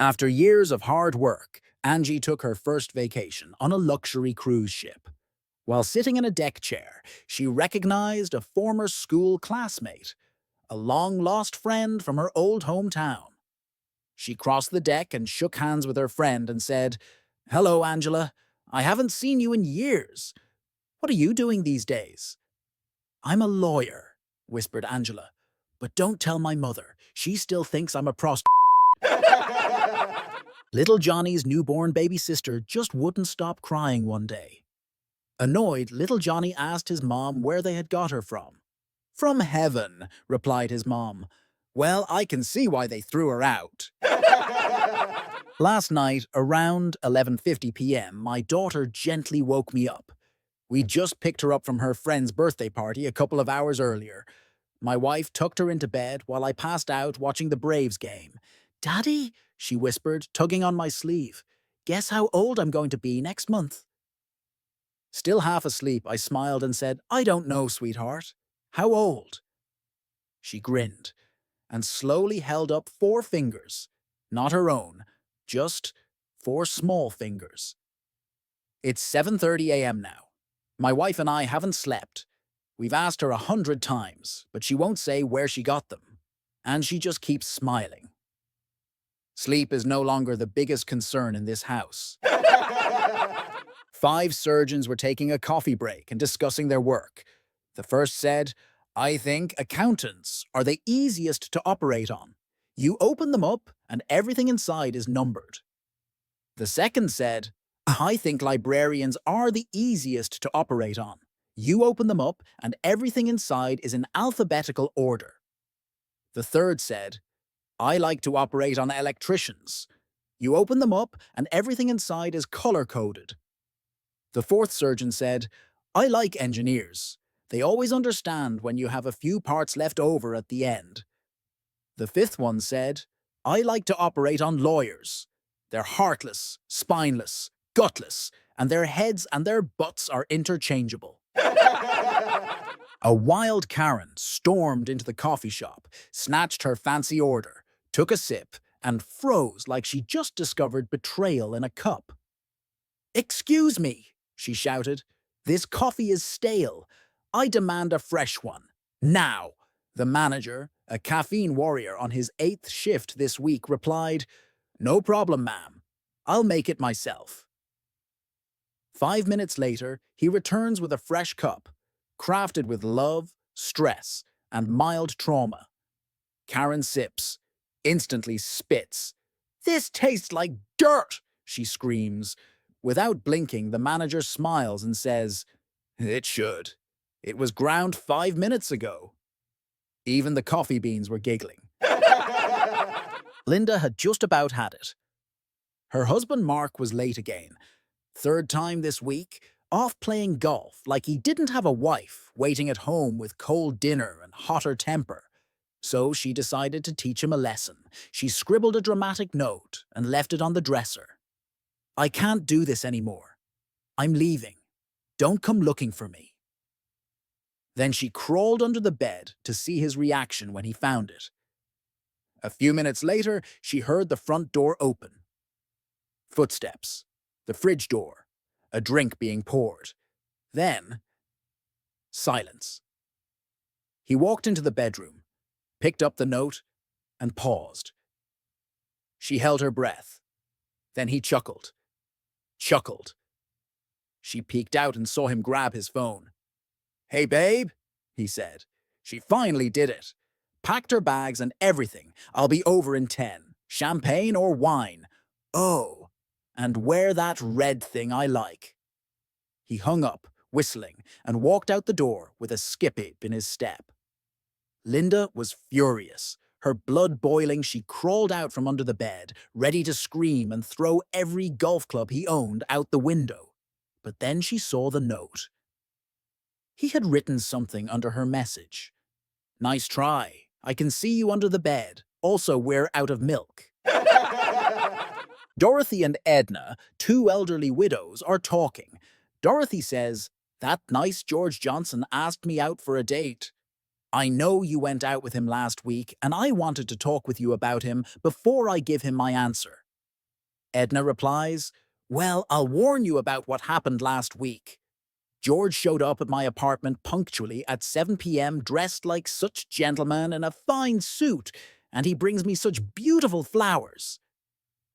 After years of hard work, Angie took her first vacation on a luxury cruise ship. While sitting in a deck chair, she recognized a former school classmate, a long-lost friend from her old hometown. She crossed the deck and shook hands with her friend and said, "Hello, Angela. I haven't seen you in years. What are you doing these days?" "I'm a lawyer," whispered Angela. "But don't tell my mother. She still thinks I'm a prostitute." Little Johnny's newborn baby sister just wouldn't stop crying one day. Annoyed, little Johnny asked his mom where they had got her from. "From heaven," replied his mom. "Well, I can see why they threw her out." Last night, around 11:50 p.m., my daughter gently woke me up. We just picked her up from her friend's birthday party a couple of hours earlier. My wife tucked her into bed while I passed out watching the Braves game. "Daddy," she whispered, tugging on my sleeve, "guess how old I'm going to be next month?" Still half asleep, I smiled and said, "I don't know, sweetheart. How old?" She grinned and slowly held up 4 fingers, not her own, just 4 small fingers. It's 7:30 a.m. now. My wife and I haven't slept. We've asked her 100 times, but she won't say where she got them. And she just keeps smiling. Sleep is no longer the biggest concern in this house. 5 surgeons were taking a coffee break and discussing their work. The first said, "I think accountants are the easiest to operate on. You open them up and everything inside is numbered." The second said, "I think librarians are the easiest to operate on. You open them up and everything inside is in alphabetical order." The third said, "I like to operate on electricians. You open them up and everything inside is color-coded." The fourth surgeon said, "I like engineers. They always understand when you have a few parts left over at the end." The fifth one said, "I like to operate on lawyers. They're heartless, spineless, gutless, and their heads and their butts are interchangeable." A wild Karen stormed into the coffee shop, snatched her fancy order, took a sip, and froze like she just discovered betrayal in a cup. "Excuse me," she shouted. "This coffee is stale. I demand a fresh one. Now." The manager, a caffeine warrior on his 8th shift this week, replied, "No problem, ma'am. I'll make it myself." 5 minutes later, he returns with a fresh cup, crafted with love, stress, and mild trauma. Karen sips, instantly spits. "This tastes like dirt," she screams. Without blinking, the manager smiles and says, "It should. It was ground 5 minutes ago." Even the coffee beans were giggling. Linda had just about had it. Her husband Mark was late again. 3rd time this week, off playing golf like he didn't have a wife waiting at home with cold dinner and hotter temper. So she decided to teach him a lesson. She scribbled a dramatic note and left it on the dresser. "I can't do this anymore. I'm leaving. Don't come looking for me." Then she crawled under the bed to see his reaction when he found it. A few minutes later, she heard the front door open. Footsteps, the fridge door, a drink being poured. Then, silence. He walked into the bedroom, picked up the note, and paused. She held her breath. Then he chuckled. Chuckled. She peeked out and saw him grab his phone. "Hey, babe," he said. "She finally did it. Packed her bags and everything. I'll be over in 10. Champagne or wine? Oh, and wear that red thing I like." He hung up, whistling, and walked out the door with a skip-up in his step. Linda was furious. Her blood boiling, she crawled out from under the bed, ready to scream and throw every golf club he owned out the window. But then she saw the note. He had written something under her message. "Nice try. I can see you under the bed. Also, we're out of milk." Dorothy and Edna, 2 elderly widows, are talking. Dorothy says, "That nice George Johnson asked me out for a date. I know you went out with him last week, and I wanted to talk with you about him before I give him my answer." Edna replies, "Well, I'll warn you about what happened last week. George showed up at my apartment punctually at 7 p.m. dressed like such a gentleman in a fine suit, and he brings me such beautiful flowers.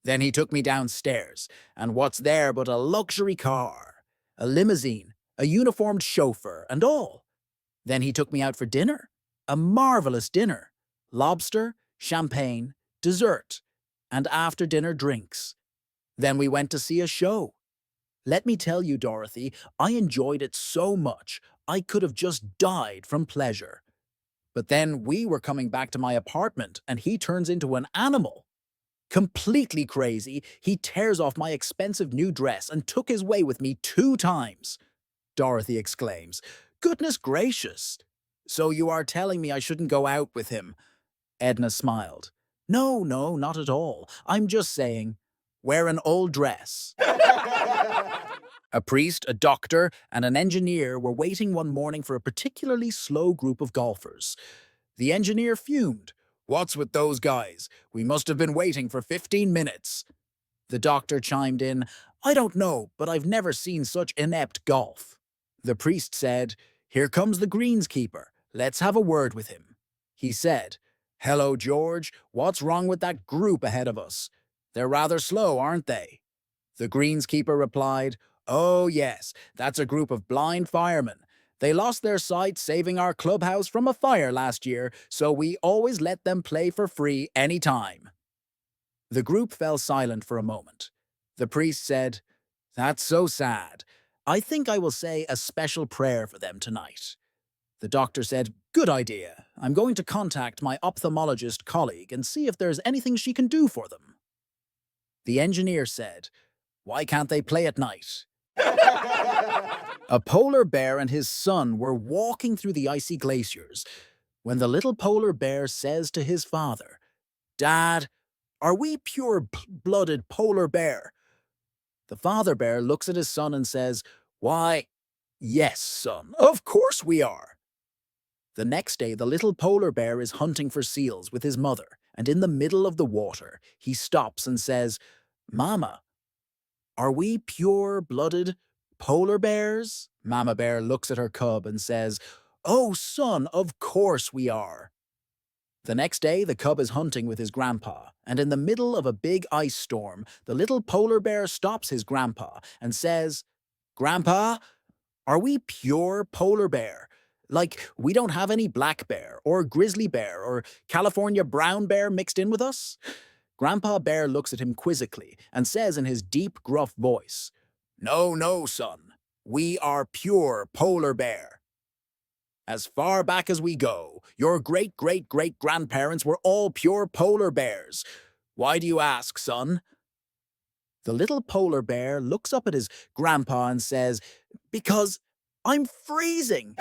Then he took me downstairs, and what's there but a luxury car, a limousine, a uniformed chauffeur, and all. Then he took me out for dinner, a marvelous dinner, lobster, champagne, dessert, and after dinner drinks. Then we went to see a show. Let me tell you, Dorothy, I enjoyed it so much, I could have just died from pleasure. But then we were coming back to my apartment, and he turns into an animal. Completely crazy, he tears off my expensive new dress and took his way with me 2 times. Dorothy exclaims, "Goodness gracious! So you are telling me I shouldn't go out with him?" Edna smiled. "No, no, not at all. I'm just saying, wear an old dress." A priest, a doctor, and an engineer were waiting one morning for a particularly slow group of golfers. The engineer fumed. "What's with those guys? We must have been waiting for 15 minutes. The doctor chimed in, "I don't know, but I've never seen such inept golf." The priest said, "Here comes the greenskeeper. Let's have a word with him." He said, "Hello, George. What's wrong with that group ahead of us? They're rather slow, aren't they?" The greenskeeper replied, "Oh, yes, that's a group of blind firemen. They lost their sight saving our clubhouse from a fire last year, so we always let them play for free any time." The group fell silent for a moment. The priest said, "That's so sad. I think I will say a special prayer for them tonight." The doctor said, "Good idea. I'm going to contact my ophthalmologist colleague and see if there's anything she can do for them." The engineer said, "Why can't they play at night?" A polar bear and his son were walking through the icy glaciers when the little polar bear says to his father, "Dad, are we pure-blooded polar bear?" The father bear looks at his son and says, "Why, yes, son, of course we are." The next day, the little polar bear is hunting for seals with his mother, and in the middle of the water, he stops and says, "Mama, are we pure-blooded polar bears?" Mama bear looks at her cub and says, "Oh, son, of course we are." The next day, the cub is hunting with his grandpa, and in the middle of a big ice storm, the little polar bear stops his grandpa and says, "Grandpa, are we pure polar bear? Like, we don't have any black bear, or grizzly bear, or California brown bear mixed in with us?" Grandpa Bear looks at him quizzically and says in his deep, gruff voice, "No, no, son. We are pure polar bear. As far back as we go, your great-great-great-grandparents were all pure polar bears. Why do you ask, son?" The little polar bear looks up at his grandpa and says, "Because I'm freezing."